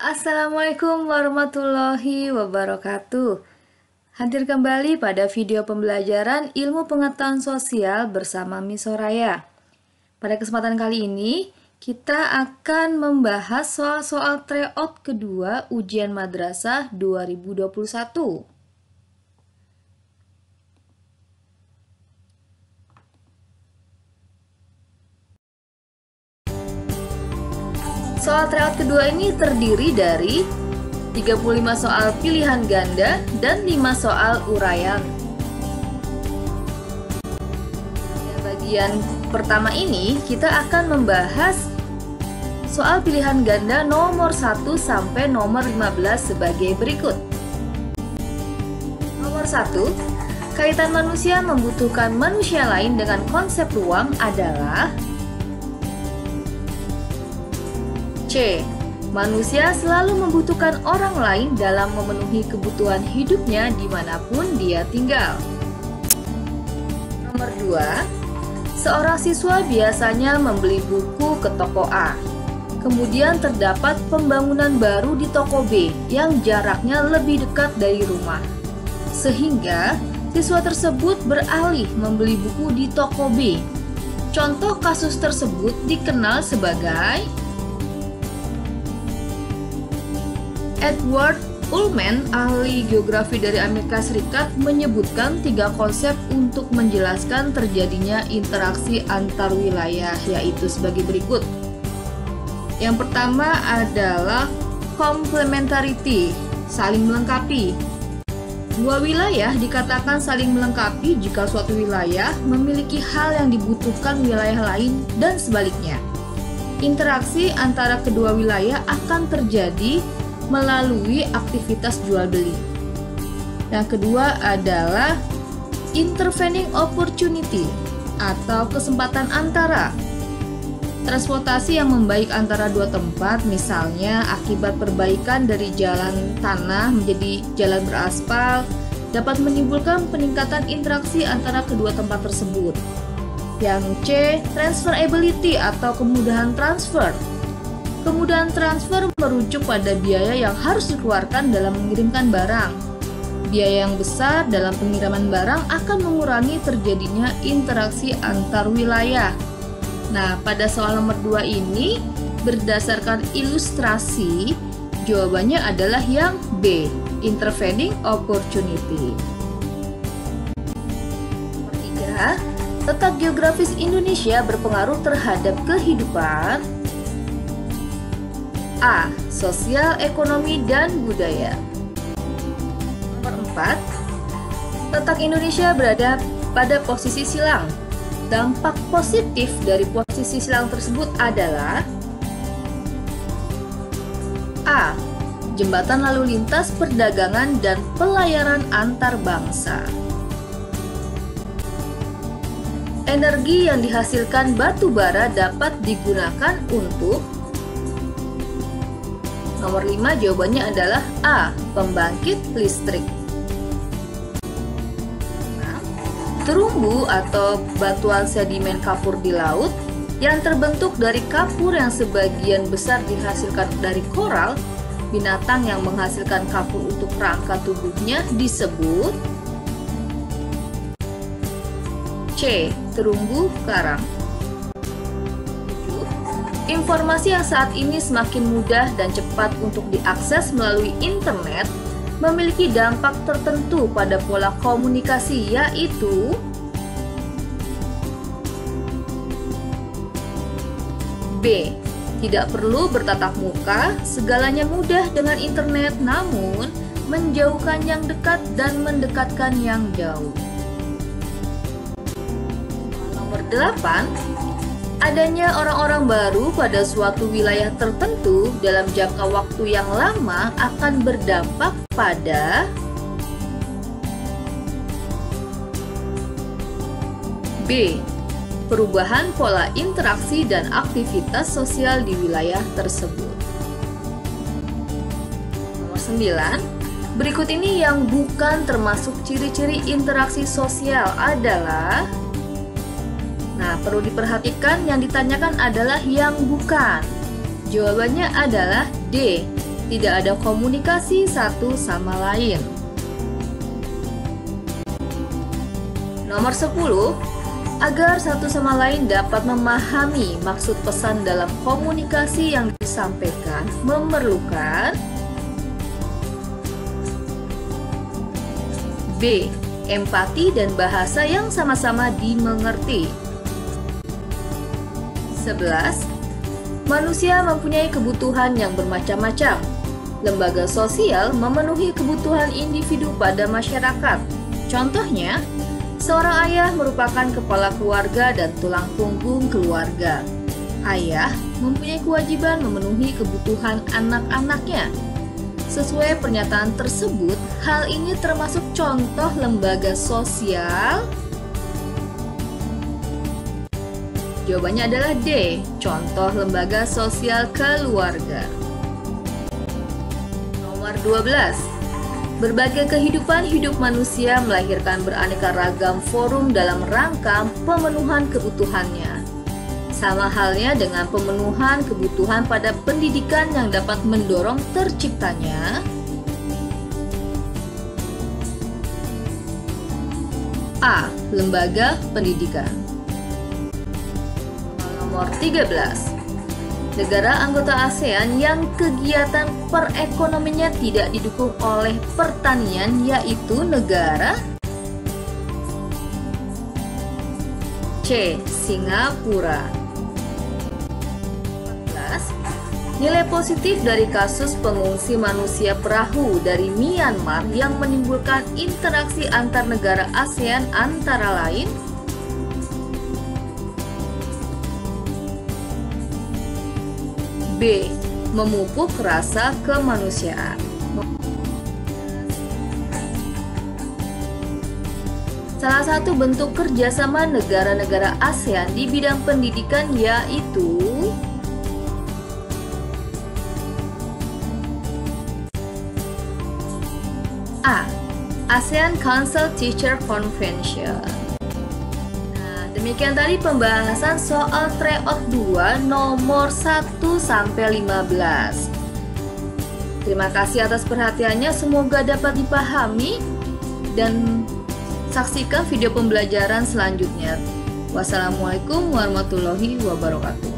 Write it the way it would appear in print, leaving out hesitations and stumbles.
Assalamualaikum warahmatullahi wabarakatuh. Hadir kembali pada video pembelajaran ilmu pengetahuan sosial bersama Miss Soraya. Pada kesempatan kali ini, kita akan membahas soal-soal tryout kedua ujian madrasah 2021. Soal tryout kedua ini terdiri dari 35 soal pilihan ganda dan 5 soal uraian. Bagian pertama ini kita akan membahas soal pilihan ganda nomor 1 sampai nomor 15 sebagai berikut. Nomor 1, kaitan manusia membutuhkan manusia lain dengan konsep ruang adalah C. Manusia selalu membutuhkan orang lain dalam memenuhi kebutuhan hidupnya dimanapun dia tinggal. Nomor 2, seorang siswa biasanya membeli buku ke toko A. Kemudian terdapat pembangunan baru di toko B yang jaraknya lebih dekat dari rumah. Sehingga siswa tersebut beralih membeli buku di toko B. Contoh kasus tersebut dikenal sebagai Edward Ullman, ahli geografi dari Amerika Serikat, menyebutkan 3 konsep untuk menjelaskan terjadinya interaksi antar wilayah, yaitu sebagai berikut. Yang pertama adalah complementarity, saling melengkapi. Dua wilayah dikatakan saling melengkapi jika suatu wilayah memiliki hal yang dibutuhkan wilayah lain dan sebaliknya. Interaksi antara kedua wilayah akan terjadi melalui aktivitas jual beli. Yang kedua adalah intervening opportunity atau kesempatan antara. Transportasi yang membaik antara dua tempat, misalnya akibat perbaikan dari jalan tanah menjadi jalan beraspal, dapat menimbulkan peningkatan interaksi antara kedua tempat tersebut. Yang C, transferability atau kemudahan transfer. Kemudahan transfer merujuk pada biaya yang harus dikeluarkan dalam mengirimkan barang. Biaya yang besar dalam pengiriman barang akan mengurangi terjadinya interaksi antar wilayah. Nah, pada soal nomor 2 ini, berdasarkan ilustrasi, jawabannya adalah yang B, intervening opportunity. Nomor 3, letak geografis Indonesia berpengaruh terhadap kehidupan A. Sosial, ekonomi, dan budaya. Nomor 4, letak Indonesia berada pada posisi silang. Dampak positif dari posisi silang tersebut adalah A. Jembatan lalu lintas, perdagangan, dan pelayaran antar bangsa. Energi yang dihasilkan batu bara dapat digunakan untuk Nomor 5 jawabannya adalah A. Pembangkit listrik. Terumbu atau batuan sedimen kapur di laut yang terbentuk dari kapur yang sebagian besar dihasilkan dari koral, binatang yang menghasilkan kapur untuk rangka tubuhnya disebut C. Terumbu karang. Informasi yang saat ini semakin mudah dan cepat untuk diakses melalui internet memiliki dampak tertentu pada pola komunikasi, yaitu B. Tidak perlu bertatap muka, segalanya mudah dengan internet, namun menjauhkan yang dekat dan mendekatkan yang jauh. Nomor 8, adanya orang-orang baru pada suatu wilayah tertentu dalam jangka waktu yang lama akan berdampak pada B. Perubahan pola interaksi dan aktivitas sosial di wilayah tersebut. Nomor 9, berikut ini yang bukan termasuk ciri-ciri interaksi sosial adalah Nah, perlu diperhatikan yang ditanyakan adalah yang bukan. Jawabannya adalah D. tidak ada komunikasi satu sama lain. Nomor 10, agar satu sama lain dapat memahami maksud pesan dalam komunikasi yang disampaikan, memerlukan B. Empati dan bahasa yang sama-sama dimengerti. 11. Manusia mempunyai kebutuhan yang bermacam-macam. Lembaga sosial memenuhi kebutuhan individu pada masyarakat. Contohnya, seorang ayah merupakan kepala keluarga dan tulang punggung keluarga. Ayah mempunyai kewajiban memenuhi kebutuhan anak-anaknya. Sesuai pernyataan tersebut, hal ini termasuk contoh lembaga sosial. Jawabannya adalah D, contoh lembaga sosial keluarga. Nomor 12. Berbagai kehidupan hidup manusia melahirkan beraneka ragam forum dalam rangka pemenuhan kebutuhannya. Sama halnya dengan pemenuhan kebutuhan pada pendidikan yang dapat mendorong terciptanya A. Lembaga pendidikan. Nomor 13. Negara anggota ASEAN yang kegiatan perekonomiannya tidak didukung oleh pertanian yaitu negara C. Singapura. 14. Nilai positif dari kasus pengungsi manusia perahu dari Myanmar yang menimbulkan interaksi antar negara ASEAN antara lain B. Memupuk rasa kemanusiaan. Salah satu bentuk kerjasama negara-negara ASEAN di bidang pendidikan yaitu A. ASEAN Council Teacher Convention. Demikian tadi pembahasan soal tryout 2 nomor 1 sampai 15. Terima kasih atas perhatiannya, semoga dapat dipahami dan saksikan video pembelajaran selanjutnya. Wassalamualaikum warahmatullahi wabarakatuh.